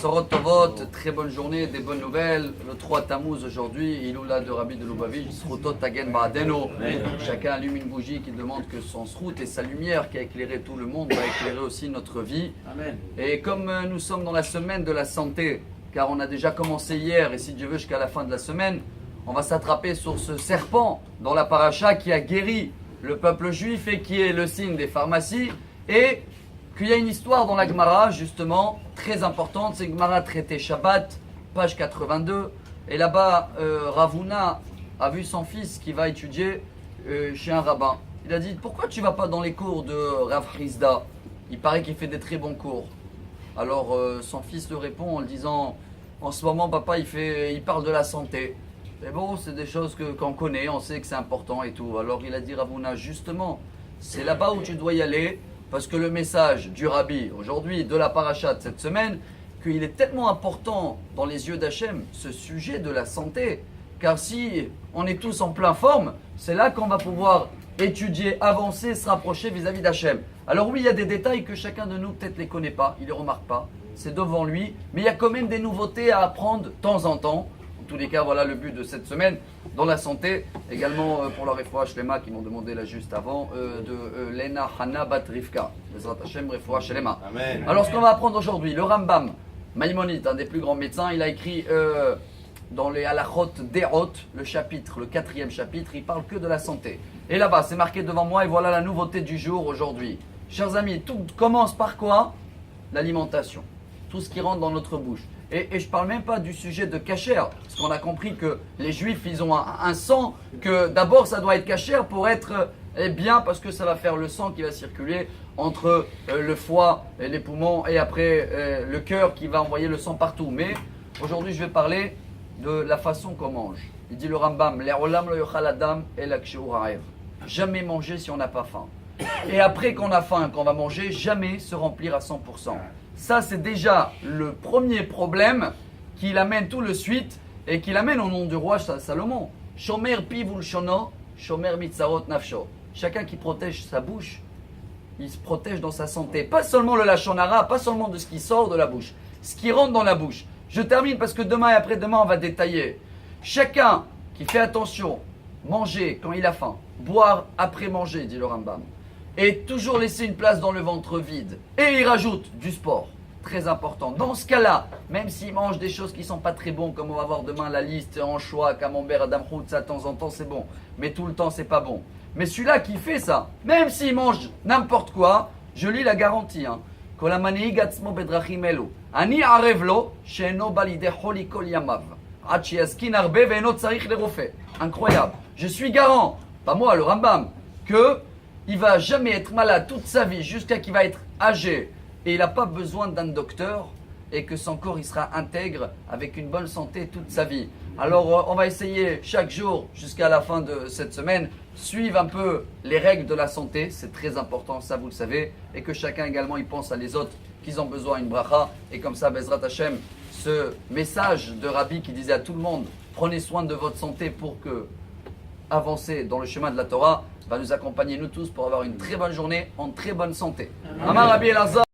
Bsorot Tovot, très bonne journée, des bonnes nouvelles. Le 3 Tammuz aujourd'hui, Iloula de Rabbi de Lubavitch, Srutot Tagen Ba'adeno. Chacun allume une bougie qui demande que son srout et sa lumière qui a éclairé tout le monde va éclairer aussi notre vie. Amen. Et comme nous sommes dans la semaine de la santé, car on a déjà commencé hier et si Dieu veut jusqu'à la fin de la semaine, on va s'attraper sur ce serpent dans la paracha qui a guéri le peuple juif et qui est le signe des pharmacies. Et qu'il y a une histoire dans la Gemara, justement, très importante. C'est Gemara traité Shabbat, page 82. Et là-bas, Ravuna a vu son fils qui va étudier chez un rabbin. Il a dit, pourquoi tu ne vas pas dans les cours de Rav Hrizda? Il paraît qu'il fait des très bons cours. Alors son fils le répond en le disant, en ce moment, papa, il parle de la santé. Et bon, c'est des choses qu'on connaît, on sait que c'est important et tout. Alors il a dit, Ravuna, justement, c'est là-bas où tu dois y aller. Parce que le message du Rabbi aujourd'hui, de la paracha de cette semaine, qu'il est tellement important dans les yeux d'Hachem, ce sujet de la santé. Car si on est tous en pleine forme, c'est là qu'on va pouvoir étudier, avancer, se rapprocher vis-à-vis d'Hachem. Alors oui, il y a des détails que chacun de nous peut-être ne les connaît pas, il ne les remarque pas, c'est devant lui. Mais il y a quand même des nouveautés à apprendre de temps en temps. En tous les cas, voilà le but de cette semaine dans la santé. Également pour la Refoua Shlema qui m'ont demandé là juste avant, de Lena Hana Bat Rivka. Bezrat Hashem Refoua Shlema. Amen. Alors ce qu'on va apprendre aujourd'hui, le Rambam, Maïmonide, un des plus grands médecins, il a écrit dans les Halachot Derot, le chapitre, le 4e chapitre, il parle que de la santé. Et là-bas, c'est marqué devant moi et voilà la nouveauté du jour aujourd'hui. Chers amis, tout commence par quoi? L'alimentation. Tout ce qui rentre dans notre bouche. Et je ne parle même pas du sujet de kasher, parce qu'on a compris que les juifs, ils ont un sang, que d'abord ça doit être kasher pour être bien, parce que ça va faire le sang qui va circuler entre le foie et les poumons, et après le cœur qui va envoyer le sang partout. Mais aujourd'hui, je vais parler de la façon qu'on mange. Il dit le Rambam, Le'olam lo yochal adam ela kshehu ra'ev. Jamais manger si on n'a pas faim. Et après qu'on a faim, qu'on va manger, jamais se remplir à 100%. Ça, c'est déjà le premier problème qui l'amène tout de suite et qui l'amène au nom du roi Salomon. Shomer pivul shono, shomer mitzarot nafsho. Chacun qui protège sa bouche, il se protège dans sa santé. Pas seulement le lashon hara, pas seulement de ce qui sort de la bouche, ce qui rentre dans la bouche. Je termine parce que demain et après-demain, on va détailler. Chacun qui fait attention, manger quand il a faim, boire après manger, dit le Rambam. Et toujours laisser une place dans le ventre vide. Et il rajoute du sport, très important. Dans ce cas-là, même s'il mange des choses qui ne sont pas très bonnes, comme on va voir demain la liste, anchois, camembert, adam rout, ça de temps en temps c'est bon. Mais tout le temps c'est pas bon. Mais celui-là qui fait ça, même s'il mange n'importe quoi, je lis la garantie. Ani arevlo, she'eno balide holi kol yamav. Incroyable. Je suis garant, pas moi, le Rambam, que il va jamais être malade toute sa vie jusqu'à qu'il va être âgé et il n'a pas besoin d'un docteur et que son corps il sera intègre avec une bonne santé toute sa vie. Alors on va essayer chaque jour jusqu'à la fin de cette semaine suivre un peu les règles de la santé, c'est très important, ça vous le savez, et que chacun également il pense à les autres qu'ils ont besoin d'une bracha et comme ça Bezrat Hashem, ce message de Rabbi qui disait à tout le monde prenez soin de votre santé pour que avancer dans le chemin de la Torah va nous accompagner nous tous pour avoir une très bonne journée en très bonne santé. Amar Rabbi Elazar.